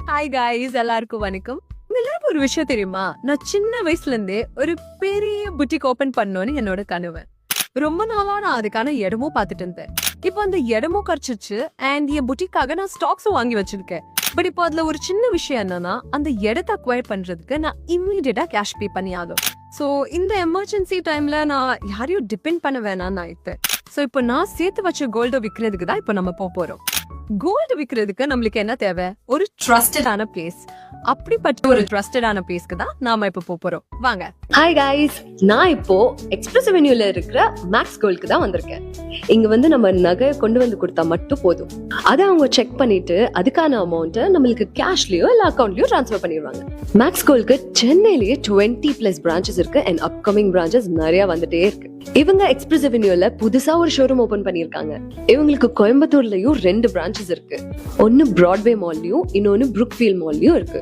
Hi guys, எல்லாருக்கும் வணக்கம். எல்லாருக்கும் ஒரு விஷயம் தெரியுமா? நான் சின்ன வயசுல இருந்தே ஒரு பெரிய புட்டிக் ஓபன் பண்ணணும்னு என்னோட கனவு. ரொம்ப நாளா நான் அதுக்கான இடமும் பார்த்துட்டு இருந்தேன். இப்போ அந்த இடமும் கிடைச்சிச்சு அண்ட் என் புட்டிக்காக நான் ஸ்டாக்ஸும் வாங்கி வச்சிருக்கேன். பட் இப்போ அதுல ஒரு சின்ன விஷயம் என்னன்னா, அந்த இடத்தை அக்வயர் பண்றதுக்கு நான் இம்மீடியட்டா கேஷ் பே பண்ணி ஆகும். ஸோ இந்த எமர்ஜென்சி டைம்ல நான் யாரையும் டிபெண்ட் பண்ண வேணாம்னு ஆயிட்டேன். ஸோ இப்போ நான் சேர்த்து வச்ச கோல்டை விற்கிறதுக்கு தான் இப்போ நம்ம போறோம். கோல்டு விற்கிறதுக்கு நம்மளுக்கு என்ன தேவை? ஒரு ட்ரஸ்டடான பிளேஸ். அப்படிப்பட்ட ஒரு ட்ரஸ்டடான பிளேஸ்க்கு தான் நாம இப்ப போறோம். வாங்க. ஹாய் காய்ஸ், நான் இப்போ எக்ஸ்பிரஸ் அவென்யூல இருக்கிற மேக்ஸ் கோல்டுக்கு தான் வந்திருக்கேன். இங்க வந்து நம்ம நகை கொண்டு வந்து கொடுத்தா மட்டும் போதும். அதை அவங்க செக் பண்ணிட்டு அதுக்கான அமௌண்ட்டை நம்மளுக்கு கேஷ்லயோ இல்ல அக்கௌண்ட்லயோ ட்ரான்ஸ்ஃபர் பண்ணிடுவாங்க. மேக்ஸ் கோல்டுக்கு சென்னையிலேயே 20+ பிரான்ச்சஸ் இருக்கு அண்ட் அப்கமிங் பிரான்ச்சஸ் நிறைய வந்துட்டே இருக்கு. இவங்க எக்ஸ்பிரஸ் அவென்யூல புதுசா ஒரு ஷோரூம் ஓபன் பண்ணிருக்காங்க. இவங்களுக்கு கோயம்புத்தூர்லயும் 2 பிரான்ச்சஸ் இருக்கு. ஒன்னு பிராட்வே மால்லயும் இன்னொன்னு புரூக்ஃபீல்ட் மால்லயும் இருக்கு.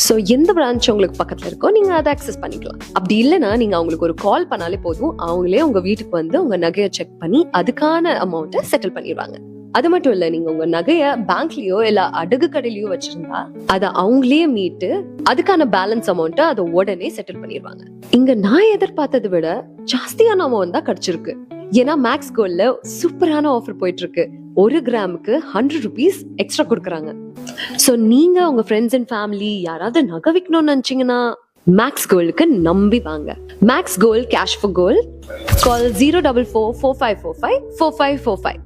சோ எந்த பிரான்ச் உங்களுக்கு பக்கத்துல இருக்கோ நீங்க அதை அக்சஸ் பண்ணிக்கலாம். அப்படி இல்லைன்னா நீங்க அவங்களுக்கு ஒரு கால் பண்ணாலே போதும், அவங்களே உங்க வீட்டுக்கு வந்து உங்க நகையை செக் பண்ணி அதுக்கான அமௌண்ட்டை செட்டில் பண்ணிடுவாங்க. அது மட்டும் இல்ல, நீங்க உங்க நகைய பேங்க்லயோ இல்ல அடகு கடையிலயோ வச்சிருந்தா அதை அவங்களே மீட்டு அதுக்கான பேலன்ஸ் அமௌண்ட்டை அதை உடனே செட்டில் பண்ணிடுவாங்க. இங்க நான் எதிர்பார்த்ததை விட ஜாஸ்தியான அமௌண்ட் தான் கிடைச்சிருக்கு. ஏன்னா மேக்ஸ் கோல்ட்ல சூப்பரான ஆஃபர் போயிட்டு இருக்கு. 1 கிராமுக்கு 100 rupees எக்ஸ்ட்ரா கொடுக்குறாங்க. சோ நீங்க உங்க ஃப்ரெண்ட்ஸ் அண்ட் ஃபேமிலி யாராவது நகை விற்கணும்னு நினைச்சீங்கன்னா மேக்ஸ் கோல்டுக்கு நம்பி வாங்க. Max gold, cash for gold. Call 04445454545.